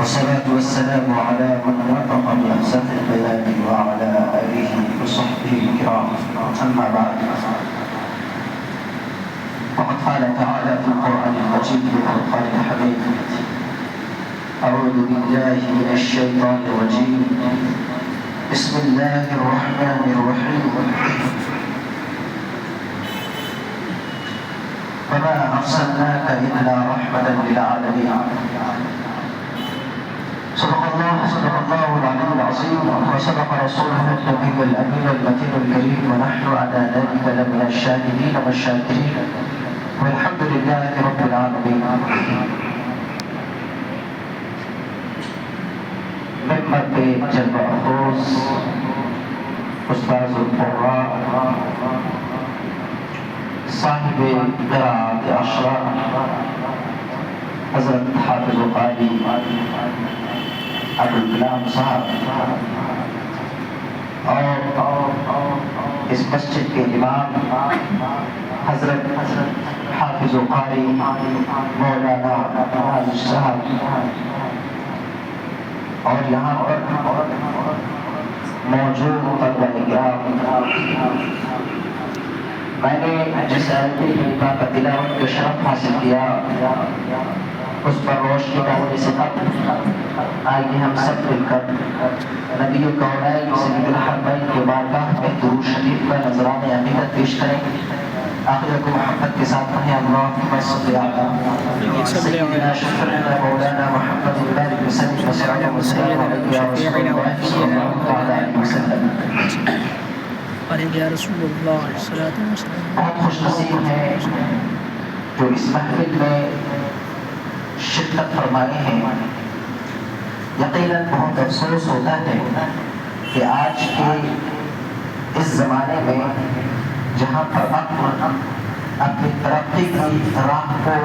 والصلاة والسلام على من نطق بأحسن البيان وعلى آله وصحبه الكرام. أما بعد، وقد قال تعالى في القرآن المجيد والفرقان الحميد: أعوذ بالله من الشيطان الرجيم، بسم الله الرحمن الرحيم. وما أرسلناك إلا رحمة للعالمين. صدق الله العلي العظيم، وصدق رسوله النبي الأمين المتين الكريم، ونحن على ذلك لمن الشاهدين والشاكرين، والحمد لله رب العالمين. ممبر کے جلوہ افروز استاذ القراء، صاحب قراءت اشراء حضرت حافظ قاری ابوالکلام صاحب، اور اس مسجد کے امام حضرت حافظ قاری مولانا ناظر صاحب، اور یہاں پر موجود طلبہ کرام، میں نے جس آیت کریمہ کا تلاوت کا شرف حاصل کیا اس پر روشنی ڈالنے سے قبل آئیے ہم سب مل کر نبی کونین سید الحرمین کے بارگاہ میں درود شریف کا نذرانہ عقیدت پیش کریں. آخر کو محبت کے ساتھ پڑھیں: اللہم صل علی سیدنا شفیعنا مولانا محمد البارک وسلم وسلم وسلم علیہ یا رسول اللہ صلی اللہ علیہ وسلم. بہت خوش نصیب ہیں جو اس محفل میں شرکت فرمائے ہیں. یقیناً بہت افسوس ہوتا ہے کہ آج کے اس زمانے میں جہاں پر اپنی ترقی کی راہ کو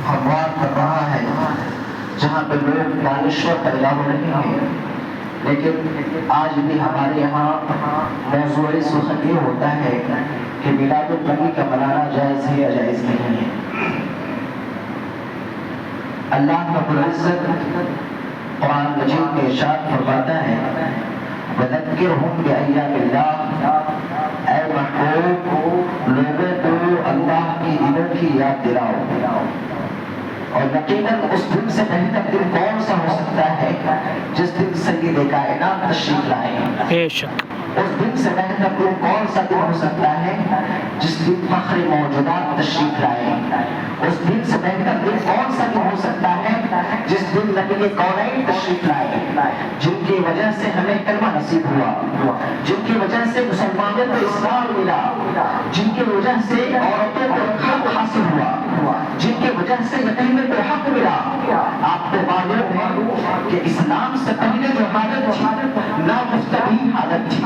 ہموار کر رہا ہے، جہاں پہ لوگ دانشور پیدا ہو رہے ہیں، لیکن آج بھی ہمارے یہاں موضوع سخن یہ ہوتا ہے کہ میلاد النبی کا منانا جائز ہے یا جائز نہیں ہے. اللہ رب العزت قرآن مجید میں ارشاد فرماتا ہے: وَذَكِّرْهُمْ بِأَيَّامِ اللَّهِ، اے محبوب لوگوں کو اللہ کی دنوں کی یاد دلاؤ. اور یقیناً اس دن سے بہتر دن کون سا ہو سکتا ہے جس دن سید کائنات تشریف لائے. اس دن سے بہتر دن کون سا دن ہو سکتا ہے جس دن فخر موجودات تشریف لائے. اس دن سے بہتر دن کون سا دن ہو سکتا ہے جس دن نبی کونین تشریف لائے، جن کی وجہ سے ہمیں کلمہ نصیب ہوا، جن کی وجہ سے مسلمانوں کو اسلام ملا، جن کی وجہ سے عورتوں کو حق حاصل ہوا، جن کی وجہ سے یتیموں کو حق ملا. آپ کو معلوم ہے کہ اسلام سے پہلے جو حالت تھی نامفتدی حالت تھی.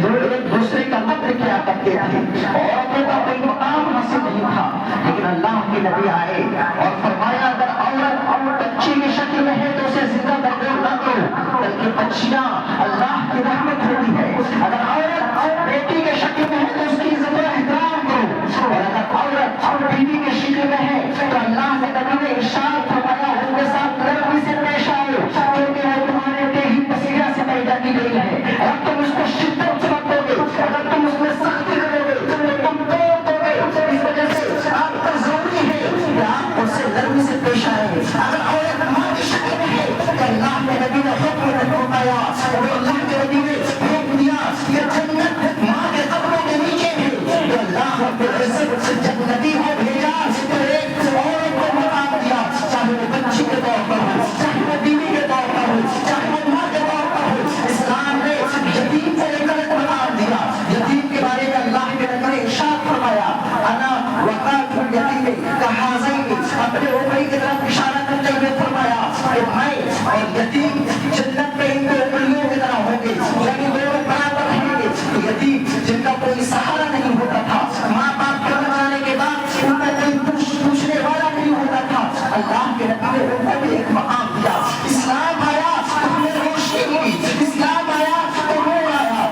لوگ ایک دوسرے کا قتل کیا کرتے تھے، عورتوں کا کوئی مقام حاصل نہیں تھا. لیکن اللہ کے نبی آئے اور فرمایا اگر عورت بچی کی شکل میں ہے تو اسے زندہ دردور نہ کرو، بلکہ بچیاں اللہ کی رحمت ہوتی ہے. اگر عورت بیٹی کی شکل میں ہے تو اس کی عزت و احترام کرو، اور اگر عورت بیوی کی شکل میں ہے تو اللہ کے نبی نے ارشاد فرمایا ان کے ساتھ نرمی سے پیش آؤ، کیونکہ وہ تمہارے دیہی پسیرہ سے پیدا کی گئی ہے. اگر تم اس کو شدت سے مت دو گے، اگر تم اس میں سختی کرو گے تو تم توڑ دو گے. اس وجہ سے آپ پر ضروری ہے کہ آپ اس سے نرمی سے پیش آئیں. اگر عورت ماں کی شکل میں ہے تو اللہ کے نبی نے حکم فرمایا، اور اللہ کے نبی نے حکم دیا یہ جنت ماں کے قدموں کے نیچے ہے. تو اللہ رب العزت جنتی کو بھیجا تو ایک عورت کو مقام دیا، چاہے وہ بچی کے طور پر ہو، چاہے وہ بیوی کے طور پر ہو، چاہے وہ ماں کے طور پر ہو. اسلام نے یتیم کو لے کر ایک مقام دیا. یتیم کے بارے میں اللہ کے نبی نے ارشاد فرمایا انا وقات الیتیم کہازین، اپنے اوپری کی طرف اشارہ کرتے ہوئے فرمایا کہ میں اور یتیم جنت میں ان کو اوپریوں کی طرح ہوں گے، یعنی دونوں برابر رہیں گے. یتیم جن کا کوئی سہارا نہیں ہوتا تھا، ماں باپ کے مر جانے کے بعد ان کا کوئی پوچھنے والا نہیں ہوتا تھا، اللہ کے نبی نے ان کو بھی ایک مقام دیا. اسلام آیا تو ہمیں روشنی ملی، اسلام آیا تو نور آیا،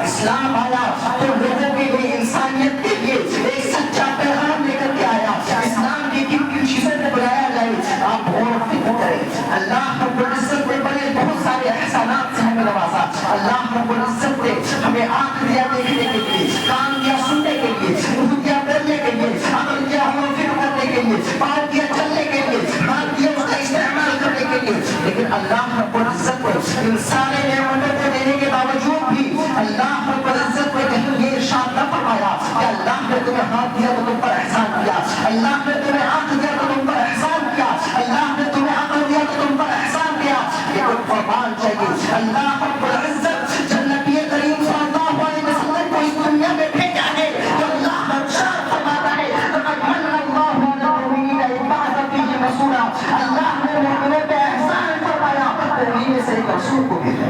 اسلام آیا تو لوگوں کے لیے انسانیت کے لیے ایک سچا پیغام لے کر کے آیا. اسلام کی کن کن چیزوں کو بلایا جائے آپ غور و فکر کریں. اللہ رب العزت نے بڑے بہت سارے احسانات سے ہمیں نوازا. اللہ رب العزت نے ہمیں آنکھ دیا دیکھنے کے لیے, کان دیا سننے کے لیے, منہ دیا بولنے کے لیے, عقل دیا غور و فکر کرنے کے لیے, پاؤں دیا چلنے کے لیے, ہاتھ دیا اس کا استعمال کرنے کے لیے. لیکن اللہ رب العزت نے ان سارے نعمتوں کو دینے کے باوجود بھی اللہ رب العزت نے کہیں یہ ارشاد نہ فرمایا کہ اللہ نے تمہیں ہاتھ دیا تو تم پر احسان کیا, اللہ نے تمہیں آنکھ دیا تو تم پر احسان کیا, اللہ نے تمہیں عقل دیا تو تم پر احسان کیا. یہ کوئی فرمان چاہیے. اللہ رب العزت جب نبی کریم صلی اللہ علیہ وسلم کو اس دنیا میں بھیجا ہے تو اللہ ارشاد فرماتا ہے لقد من اللہ علی المؤمنین اذ بعث فیہم رسولا. اللہ نے مومنوں پہ احسان فرمایا, انہیں میں سے ایک رسول کو بھیجا.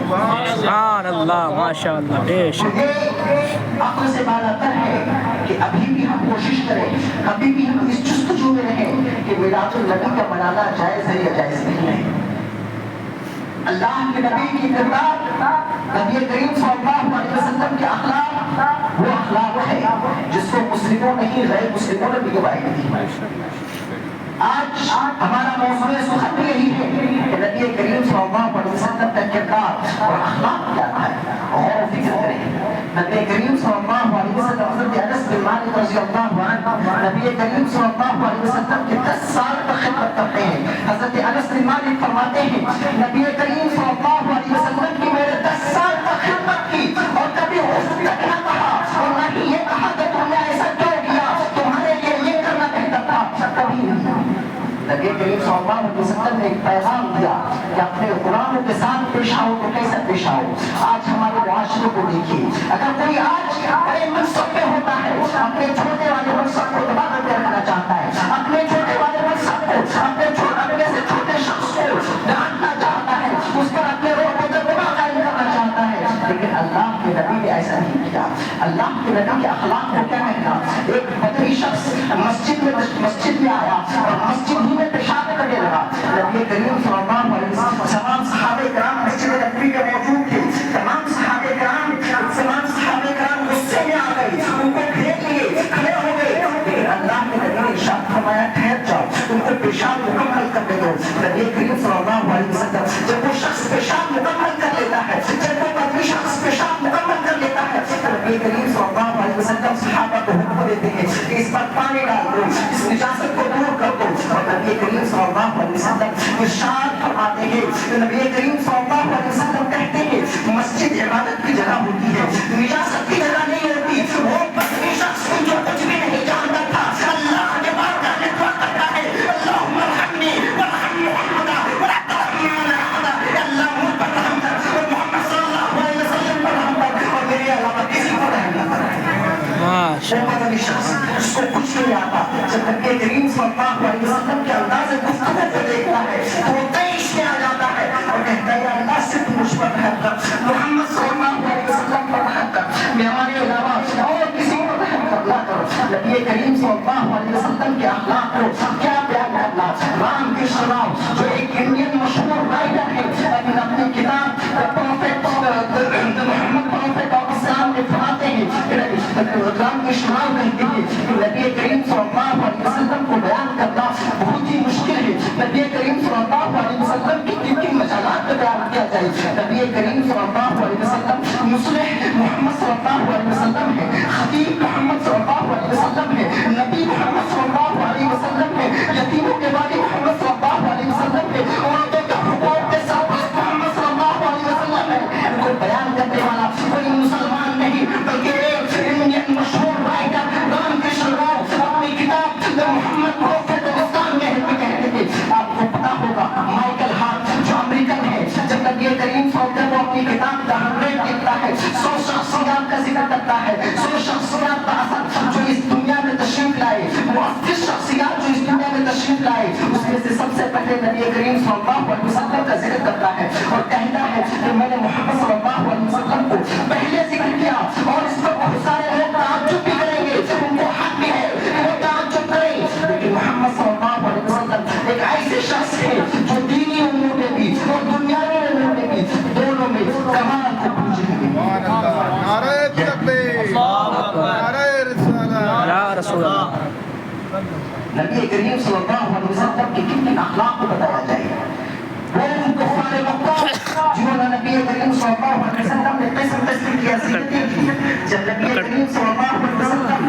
سبحان اللہ, ماشاء اللہ. بے شک مجھے عقل سے بالا تر ہے کہ ابھی بھی ہم کوشش کریں, کبھی بھی ہم اس جستجو میں رہیں کہ میلاد النبی کا منانا جائز ہے یا جائز نہیں ہے. اللہ کے نبی کی کردار, نبی کریم صلی اللہ علیہ وسلم کے اخلاق وہ اخلاق ہے جس کو مسلموں نہیں غیر مسلموں نے بھی گواہی دی. آج ہمارا موضوع سخن بھی یہی ہے کہ نبی کریم صلی اللہ علیہ وسلم کا کردار اور اخلاق کیا ہے. غور و فکر کریں. نبی کریم صلی اللہ علیہ وسلم حضرت انس بن مالک رضی اللہ عنہ نبی کریم صلی اللہ علیہ وسلم کے 10 سال تک خدمت کرتے ہیں. حضرت انس بن مالک فرماتے ہیں نبی کریم صلی اللہ علیہ وسلم کی میں نے 10 سال تک خدمت کی اور کبھی اس تک نہ کہا اور نہ ہی یہ کہا کہ تم نے ایسا کیوں کیا, تمہارے لیے یہ کرنا بہتر تھا, کبھی نہیں. نبی کریم صلی اللہ علیہ وسلم نے ایک پیغام دیا کہ اپنے غلاموں کے ساتھ پیش آؤ تو کیسے پیش آؤ. آج ہمارے معاشرے کو دیکھیے, اگر کوئی آج بڑے منصب پہ ہوتا ہے اپنے چھوٹے والے منصب کو دبا کر رکھنا چاہتا ہے, اپنے چھوٹے والے منصب کو اپنے سے چھوٹے شخص کو ڈانٹنا چاہتا ہے, اس پر اپنے روح کو دبا قائم کرنا چاہتا ہے. لیکن اللہ کے نبی نے ایسا نہیں کیا. اللہ کے نبی کے اخلاق کو کیا کہنا. ایک بدری شخص مسجد میں آیا اور مسجد ہی میں پیشاب کرنے لگا. نبی کریم صلی اللہ علیہ وسلم تمام صحابہ کرام مسجد نبوی میں موجود تھے. تمام صحابہ کرام غصے میں آ گئے, ان کو پھینک لیے, کھڑے ہو گئے. لیکن اللہ کے نبی نے ارشاد فرمایا ٹھہر جاؤ, ان کو پیشاب مکمل کرنے دو. نبی کریم صلی اللہ علیہ وسلم جب وہ شخص پیشاب مکمل کر لیتا ہے, جب وہ بدری شخص پیشاب مکمل کر لیتا ہے, نبی کریم صلی اللہ علیہ وسلم صحابہ کو حکم دیتے ہیں کہ اس پر پانی ڈال دو, اس نجاست کو دور کر دو. اور نبی کریم صلی اللہ علیہ وسلم ارشاد فرماتے ہیں, نبی کریم صلی اللہ علیہ وسلم کہتے ہیں مسجد عبادت کی جگہ ہوتی ہے, نجاست کی جگہ نہیں ہوتی. وہ بدری شخص جو کچھ بھی نہیں جانتا تھا اللہ کے بارگاہ میں دعا کرتا ہے اللہم ارحمنی وارحم محمدا ولا ترحم علی احد. اللہ مجھ پر رحم کر اور محمد صلی اللہ علیہ وسلم پر رحم کر اور میرے علاوہ کسی کو رحم نہ کر. بدری شخص اس کو کچھ نہیں آتا, جب نبی کریم صلی اللہ علیہ وسلم کے انداز گفتگو کو دیکھتا ہے تو وہ تیش میں آ جاتا ہے اور کہتا ہے اللہ سے تو مجھ پر رحم کر, محمد صلی اللہ علیہ وسلم پر رحم کر, ہمارے علاوہ اور کسی کو رحم کرنا کرو. نبی کریم صلی اللہ علیہ وسلم کے اخلاق کو کیا بیان کرنا. رام کرشن راؤ جو ایک انڈین مشہور رائٹر ہے, اپنی کتاب پروفیٹ محمد پروفیٹ آف اسلام میں فرماتے ہیں, رام کرشن راؤ کہتے ہیں کہ نبی کریم صلی اللہ علیہ وسلم کو بیان کرنا بہت ہی مشکل ہے. نبی کریم صلی اللہ علیہ وسلم کی کن کن مجالات میں بیان کیا جائے. نبی کریم صلی اللہ علیہ وسلم مصلح محمد صلی اللہ علیہ وسلم ہے, خطیب محمد صلی اللہ علیہ وسلم ہے, نبی محمد صلی اللہ علیہ وسلم ہے, یتیموں کے والی محمد صلی اللہ علیہ وسلم ہے, عورتوں کے حقوق کے ساتھ محمد صلی اللہ علیہ وسلم ہے. ان کو بیان کرنے والا کوئی مسلمان نہیں بلکہ ایک انڈین مشہور رائٹر رام کرشن راؤ اپنی کتاب محمد پروفیٹ اسلام میں کہتے تھے. آپ کو پتا ہوگا مائیکل ہارٹ جو امریکن ہے, جب نبی کریم صلی اللہ علیہ وسلم اپنی کتاب دا 100 لکھتا ہے, 100 شخصیات کا ذکر کرتا ہے, 100 شخصیات کا اثر جو اس دنیا میں تشریف لائے, وہ 80 شخصیات جو اس دنیا میں تشریف لائے, اس میں سے سب سے پہلے نبی کریم صلی اللہ علیہ وسلم کا ذکر کرتا ہے اور کہتا ہے کہ میں نے محمد صلی اللہ علیہ وسلم کو پہلے ذکر کیا. اور اس پر بہت سارے لوگ تعجب بھی کریں گے, ان کو حق بھی ہے کہ وہ تعجب کریں, لیکن محمد صلی اللہ علیہ وسلم ایک ایسے شخص ہے جو دینی امور میں بھی اور دنیاوی امور میں بھی دونوں میں کمال کو پہنچے ہیں. نعرہ تکبیر, نعرہ رسالت, یا رسول اللہ. نبی کریم صلی اللہ علیہ وسلم کے کن اخلاق کو بتایا جائے. وہ ان کفار مکہ جنہوں نے نبی کریم صلی اللہ علیہ وسلم نے قسم قسم کی اذیتیں کی. جب نبی کریم صلی اللہ علیہ وسلم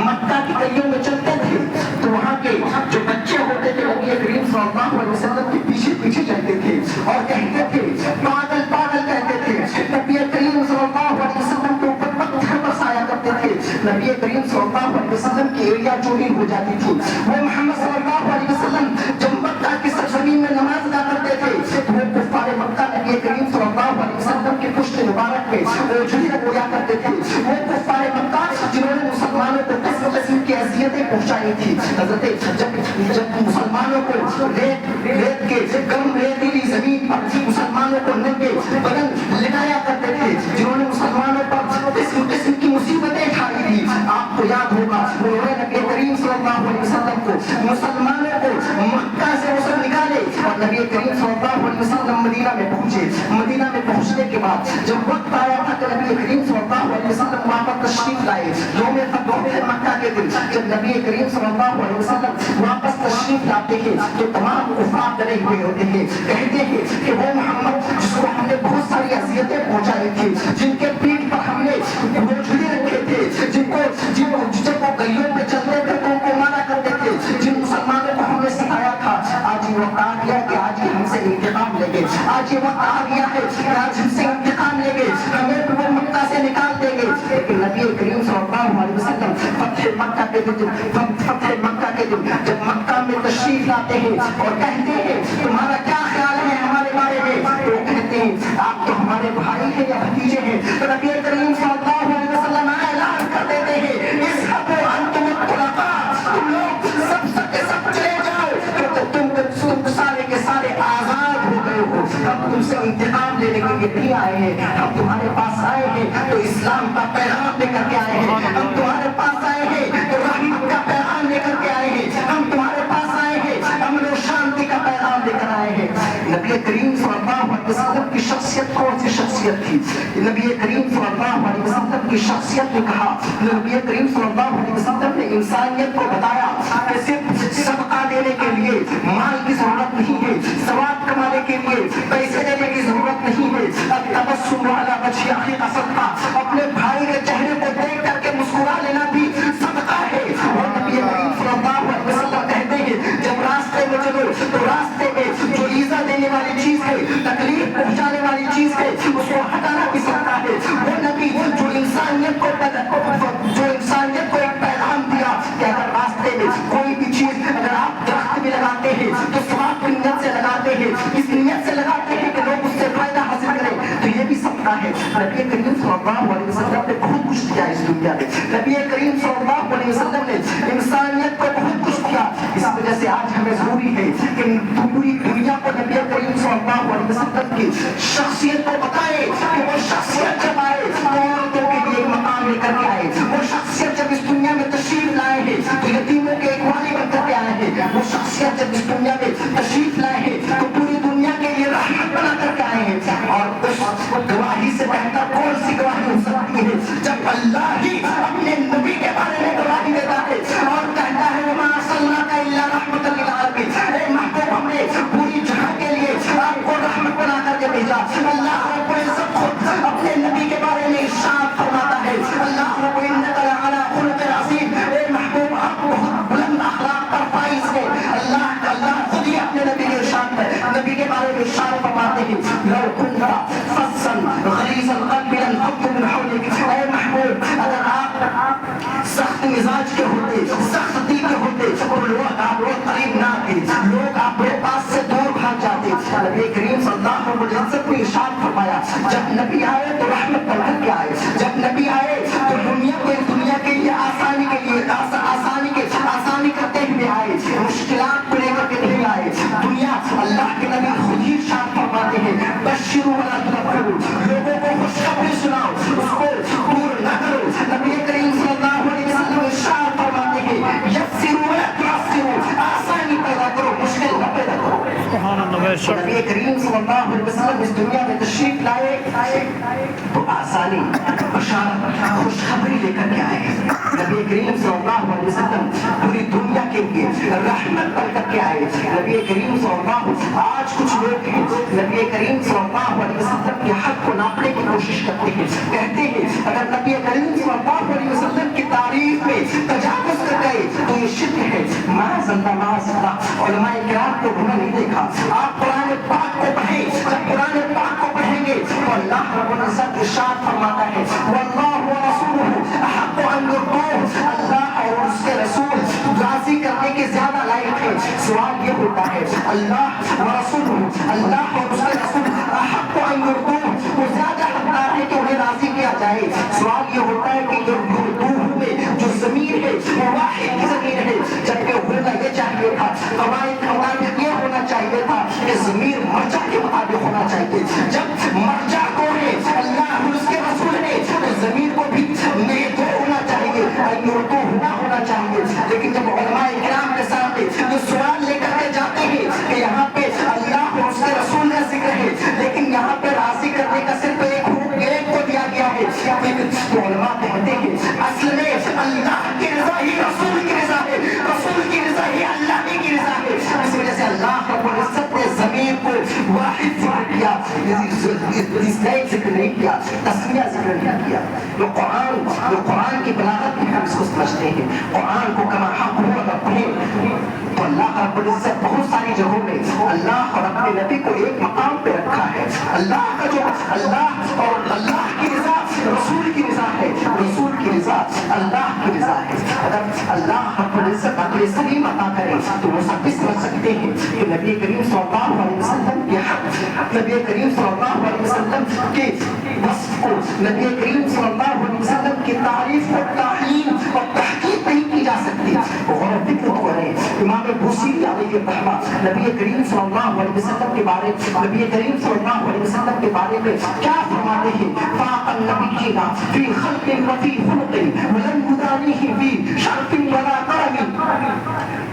مکہ کی گلیوں میں چلتے تھے تو وہاں کے جو بچے ہوتے تھے نبی کریم صلی اللہ علیہ وسلم کے پیچھے پیچھے چلتے تھے اور کہتے تھے پاگل پاگل کہتے تھے. نبی کریم صلی اللہ علیہ وسلم کے اوپر پتھر برسایا کرتے تھے. نبی کریم صلی اللہ علیہ وسلم کی ایڑیاں چوری ہو جاتی تھی. وہ محمد صلی اللہ علیہ وسلم جب مکہ کی سرزمین میں نماز ادا کرتے تھے تو وہ کفار مکہ نبی کریم صلی اللہ علیہ وسلم کے پشت مبارک میں جھلی لگایا کرتے تھے. وہ کفار مکہ جنہوں نے مسلمانوں کو قسم قسم کی اذیتیں پہنچائی تھی. حضرت جب مسلمانوں کو ریت کے گرم ریتیلی زمین پر مسلمانوں کو ننگے بدن لٹایا کرتے تھے, جنہوں نے مسلمانوں پر قسم قسم کی مصیبتیں اٹھائی تھی. آپ کو یاد ہوگا انہوں نے نبی کریم صلی اللہ علیہ وسلم کو مسلمانوں کو مکہ سے وصل نکالے اور نبی کریم صلی اللہ علیہ وسلم مدینہ میں پہنچے. مدینہ میں پہنچنے کے بعد جب وقت آیا تھا کہ نبی کریم صلی اللہ علیہ وسلم وہاں پر تشریف لائے یوم فتح مکہ کے دن, جب نبی کریم صلی اللہ علیہ وسلم واپس تشریف لاتے ہیں تو تمام کفار ڈرے ہوئے ہوتے ہیں. کہتے ہیں کہ وہ محمد جس کو ہم نے بہت ساری اذیتیں پہنچائی تھی, جن کے پیٹھ پر ہم نے بوجھلے رکھے تھے, جب وہ گلیوں پہ چلتے تھے تو ان کو مانا کرتے تھے, جن مسلمانوں کو ہم نے سکھایا تھا, آج یہ وقت آ گیا کہ آج ہم سے انتقام لیں گے. آج یہ وقت آ گیا ہے کہ آج ہم سے انتقام لیں گے, ہمیں وہ مکہ سے نکال دیں گے. لیکن نبی کریم صلی اللہ علیہ وسلم فتح مکہ کے دن جب مکہ میں تشریف لاتے ہیں اور کہتے ہیں تمہارا کیا خیال ہے ہمارے بارے میں, تو وہ کہتے ہیں آپ تو ہمارے بھائی ہیں یا بھتیجے ہیں. تو نبی کریم صلی اللہ علیہ وسلم اعلان کر دیتے ہیں اذهبوا انتم الطلقاء, تم لوگ سب کے سب چلے جاؤ کیونکہ تم سارے کے سارے آزاد ہو گئے ہو. ہم تم سے انتقام لینے کے لیے نہیں آئے ہیں, ہم تمہارے پاس آئے ہیں تو اسلام کا پیغام لے کر کے آئے ہیں. ہم تمہارے پاس آئے ہیں تو رحمت کا پیغام لے کر کے آئے ہیں. ہم تمہارے پاس آئے ہیں امن و شانتی کا پیغام لے کر آئے ہیں. نبی کریم صلی اللہ علیہ وسلم کی شخصیت کون سی شخصیت تھی؟ نبی کریم صلی اللہ علیہ وسلم کی شخصیت نے کہا, نبی کریم صلی اللہ علیہ وسلم نے انسانیت کو بتایا کہ صرف صدقہ دینے کے لیے مال کی ضرورت نہیں ہے, ثواب کمانے کے لیے پیسے دینے کی ضرورت نہیں ہے. التبسم علی وجه اخیک صدقہ, اپنے بھائی کے چہرے کو دیکھ کر کے مسکرا لینا بھی صدقہ ہے. اور نبی کریم صلی اللہ علیہ وسلم کہتے ہیں جب راستے میں چلو تو راستے میں جو ایذا دینے والی چیز ہے, تکلیف پہنچانے والی چیز ہے, اس کو ہٹانا بھی صدقہ ہے. وہ نبی جو انسانیت کو ایک پیغام دیا کہ اگر راستے میں کوئی بھی چیز, اگر آپ درخت بھی لگاتے ہیں تو ثواب کی نیت سے لگاتے ہیں, اس نیت سے لگاتے ہیں کہ لوگ اس سے فائدہ حاصل کریں, تو یہ بھی صدقہ ہے. نبی کریم صلی اللہ علیہ وسلم نے بہت کچھ کیا اس دنیا میں. نبی کریم صلی اللہ علیہ وسلم نے انسانیت کو بہت کچھ کیا. اس وجہ سے آج ہمیں ضروری ہے کہ پوری دنیا کو نبی کریم صلی اللہ علیہ وسلم کی شخصیت کو بتائے کہ وہ شخصیت جب آئے تو عورتوں کے لیے ایک مقام لے کر کے آئے. وہ شخصیت جب اس دنیا میں تشریف لائے ہیں تو یتیموں کے ایک والی بن کر کے آئے ہیں. وہ شخصیت جب اس دنیا میں تشریف لائے ہیں تو پوری دنیا کے لیے رحمت بنا کر کے آئے ہیں. اور اس گواہی سے بہتر کون سی گواہی ہو سکتی ہے جب اللہ ہی اپنے نبی کے بارے میں گواہی دیتا ہے اور کہتا ہے وما ارسلناک الا رحمۃ للعالمین, اے محبوب ہم نے پوری جہاں کے لیے آپ کو رحمت بنا کر کے بھیجا. اللہ رب العزت خود اپنے نبی کے بارے میں ارشاد فرماتا ہے اللہ رب انک لعلی خلق عظیم, اے محبوب آپ بہت بلند اخلاق پر فائز ہے. اللہ خود ہی اپنے نبی کے ارشاد نبی کے بارے میں ارشاد فرماتے ہیں لو کنت فظا غلیظ القلب لانفضوا من حولک, اے محبوب اگر آپ سخت مزاج کے ہوتے, سخت دل کے ہوتے تو لوگ آپ کو قریب نہ آتے, لوگ آپ کے پاس سے دور بھاگ جاتے. نبی کریم صلی اللہ علیہ وسلم نے ارشاد فرمایا جب نبی آئے تو رحمت بن کر کے آئے, جب نبی آئے تو دنیا کے لیے آسانی کرتے ہوئے آئے, مشکلات کو لے کر کے نہیں آئے. دنیا اللہ کے نبی خود ہی ارشاد فرماتے ہیں بشروا ولا تنفروا, لوگوں کو خوشخبری سناؤ, اس کو دور نہ کرو. نبی کریم صلی اللہ علیہ وسلم ارشاد فرماتے ہیں یسروا ولا تعسروا, آسانی پیدا کرو, مشکل نہ پیدا سبحان اللہ بے شک نبی کریم صلی اللہ علیہ وسلم اس دنیا میں تشریف لائے تو آسانی بشارت خوشخبری لے کر کے آئے. نبی کریم صلی اللہ علیہ وسلم پوری دنیا کے لیے رحمت بن کر کے آئے. نبی کریم صلی اللہ آج کچھ لوگ ہیں نبی کریم صلی اللہ علیہ وسلم کے حق کو ناپنے کی کوشش کرتے ہیں, کہتے ہیں اگر نبی کریم صلی اللہ علیہ وسلم کی تعریف میں تجاوز کر گئے تو یہ شرک ہے. معاذ اللہ علماء کرام کو گناہ نہیں دیکھا. آپ قرآن پاک کو پڑھیں, جب قرآن پاک کو پڑھیں گے تو اللہ رب العزت ارشاد فرماتا ہے واللہ ورسولہ احق ان یرضوہ, اللہ اور اس کے رسول راضی کرنے کے زیادہ لائق ہے. سوال یہ ہوتا ہے اللہ ورسولہ, اللہ اور اس کے رسول احق ان یرضوہ, وہ زیادہ حقدار ہے کہ انہیں راضی کیا جائے. سوال یہ ہوتا ہے کہ یرضوہ میں جو ضمیر ہے وہ واحد کی ضمیر ہے, جبکہ ہونا یہ چاہیے تھا قواعد کے مطابق یہ ہونا چاہیے تھا کہ ضمیر مرجع کے مطابق ہونا چاہیے. جب مرجع کو ہے اللہ اور اس کے رسول ہے تو ضمیر کو بھی نیت ہونا چاہیے, اردو ہونا چاہیے. لیکن جب علماء کرام کے سامنے یہ سوال لے کر کے جاتے ہیں کہ یہاں پہ اللہ اور اس کے رسول کا ذکر ہے لیکن یہاں پہ راضی کرنے کا صرف ایک کو دیا گیا ہے, تو علماء کہتے ہیں اصل میں اللہ کی رضا ہی رسول کی رضا ہے, رسول کی رضا ہی اللہ کی رضا ہے. اس وجہ سے اللہ رب العزت نے ضمیر کو واحد ذکر کیا, ذکر نہیں کیا, تسمیہ ذکر نہیں کیا. جو قرآن کی بلاغت میں ہم اس کو سمجھتے ہیں, قرآن کو کما حق ہو اگر پڑھیں تو اللہ رب العزت بہت ساری جگہوں میں اللہ اور اپنے نبی کو ایک مقام پہ رکھا ہے. اللہ کا جو اللہ اور اللہ کی رضا رسول کی رضا ہے, رسول کی رضا اللہ کی رضا ہے. اگر اللہ رب العزت عقل سلیم عطا کرے تو وہ سب سمجھ سکتے ہیں کہ نبی کریم صلی اللہ علیہ وسلم کے حق, نبی کریم صلی اللہ علیہ وسلم کے وصف کو, نبی کریم صلی اللہ علیہ وسلم کی تعریف کو تعین اور تحقیق نہیں کی جا سکتی. غور و فکر کریں, امام بوصیری علیہ الرحمہ نبی کریم صلی اللہ علیہ وسلم کے بارے نبی کریم صلی اللہ علیہ وسلم کے بارے میں کیا فرماتے ہیں؟ فاق النبیین فی خلق و فی خلق ولم یدانیہ فی شرف ولا کرم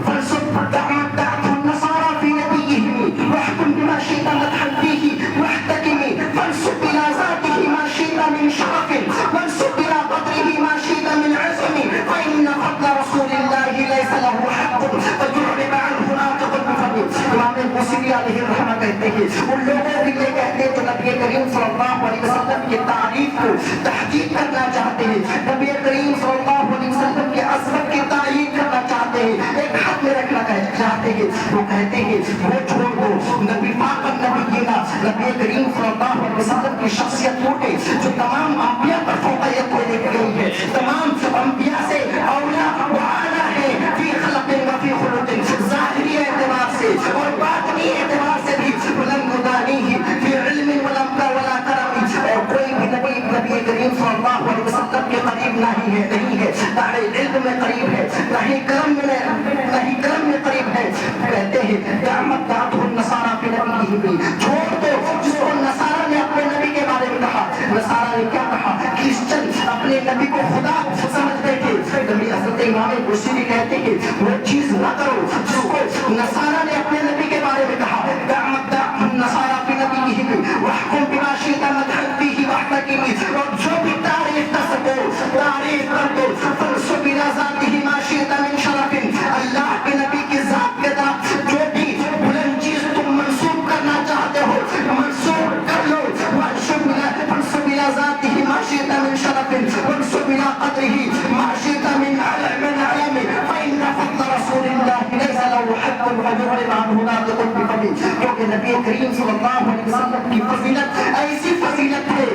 فلسف دعت النصارى في نبيهم واحكم بما شئت مدحا فيه واحتكم فانسب الى ذاته ما شئت من شرف وانسب الى قدره ما شئت من عظم فان فضل رسول الله ليس له حق فجرب عنه ناطق بفمه. امام بوصیری علیہ الرحمہ کہتے ہیں ان لوگوں کے لیے کہتے ہیں جو نبی کریم صلی اللہ علیہ وسلم کی تعریف کو تحقیق کرنا چاہتے ہیں, نبی کریم صلی اللہ علیہ وسلم کی عظمت کی تعریف کرنا چاہتے ہیں, ایک حق میں رکھنا چاہتے ہیں, وہ کہتے ہیں وہ چھوڑ دو نبی پاک نبی جینا, نبی کریم صلی اللہ علیہ وسلم کی شخصیت چھوٹے جو تمام انبیاء پر فوقیت کو لے کے گئی ہے, تمام انبیاء سے اولا و اعلیٰ ہے فی خلق و فی خلق, ظاہری اعتبار سے اور باطنی اعتبار سے بھی ولم یدانیہ فی علم ولم ولا کرم, اور کوئی بھی نبی کریم صلی اللہ علیہ وسلم کے قریب نہیں ہے, نہ علم میں قریب ہے, نہ کرم میں قریب ہے. کہتے ہیں دعمت دعتہ النصارى فی نبیہ بھی, چھوڑ دو جس کو نصارہ نے اپنے نبی کے بارے میں کہا. نصارہ نے کیا کہا؟ کرسچن اپنے نبی کو خدا سمجھتے تھے. نبی حضرت امام بوصیری کہتے ہیں وہ چیز نہ کرو جس کو نصارہ نے اپنے نبی کے بارے میں کہا. دعمت دعتہ النصارى فی نبیہ بھی واحکم بما شئت مدحا فیہ واحتکم, اور جو بھی تعریف کر سکو تعریف کر دو. فانسب الی ذاتہ ما شئت من شرف, اللہ کے نبی کی ذات کے طرف جو بھی بلند چیز تم منسوب کرنا چاہتے ہو منسوب کر لو. فانسب الی ذاتہ ما شئت من شرف وانسب الی قدرہ ما شئت من علم فإن فضل رسول اللہ لیس له حق فجرب عنہ ناطق بفمہ. کیونکہ نبی کریم صلی اللہ علیہ وسلم کی فضیلت ایسی فضیلت ہے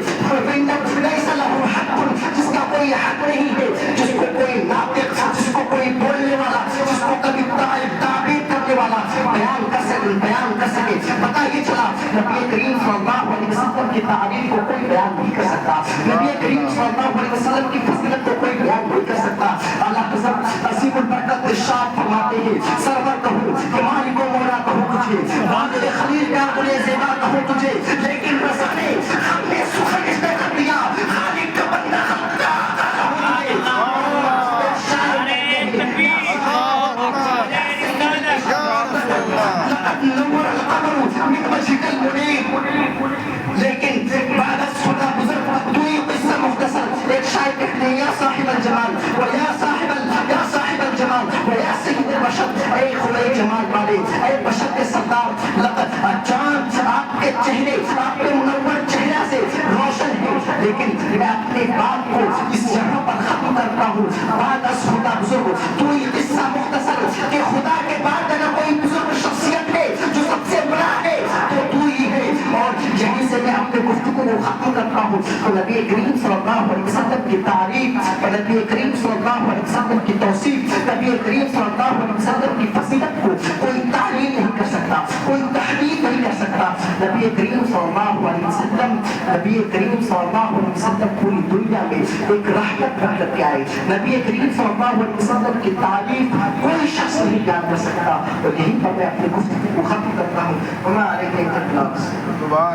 لیس له حق, جس کا کوئی حق نہیں ہے, جس کو کوئی ناطق, جس کو کوئی بولنے والا, جس کو کبھی تعبیر کرنے والا بیان کر سکے. پتہ یہ چلا نبی کریم صلی اللہ علیہ وسلم کی تعریف کو کوئی بیان نہیں کر سکتا, نبی کریم صلی اللہ علیہ وسلم کی فضیلت کو کوئی بیان نہیں کر سکتا. اعلیٰ حضرت عظیم البرکت ارشاد فرماتے ہیں سرور کہوں کہ مالک و مولا کہوں تجھے, عادل خلیل کا گلے زیبا کہوں تجھے, لیکن رضا نے ہم نے سخن اس پہ کر دیا خالق کا بندہ خلق کا لقد نور القلب چاند آپ کے چہرے آپ کے منور چہرہ سے روشن ہے، لیکن میں اپنے بات کو اس جگہ پر ختم کرتا ہوں۔ بعد از خدا بزرگ، تو یہ قصہ مختصر کہ خدا کے بعد اگر کوئی بزرگ شخصیت ہے جو سب سے بڑا ہے تو ہی ہے، اور یہیں سے میں اپنے گفتگو کو ختم کرتا ہوں۔ تو نبی کریم صلی اللہ علیہ وسلم کی تعریف اور نبی کریم صلی اللہ علیہ وسلم کی توصیف، نبی کریم صلی اللہ علیہ وسلم کی فضیلت کو کوئی تعلیم نہیں کر سکتا، کوئی تحریر نہیں کر سکتا۔ نبی کریم صلی اللہ علیہ وسلم، نبی کریم صلی اللہ علیہ وسلم پوری دنیا میں ایک رحمت بن کر کے آئے۔ نبی کریم صلی اللہ علیہ وسلم کی تعریف کوئی شخص نہیں بیان کر سکتا، اور یہیں پر میں اپنی گفتگو کو ختم کرتا ہوں۔ وما علیک الا البلاغ۔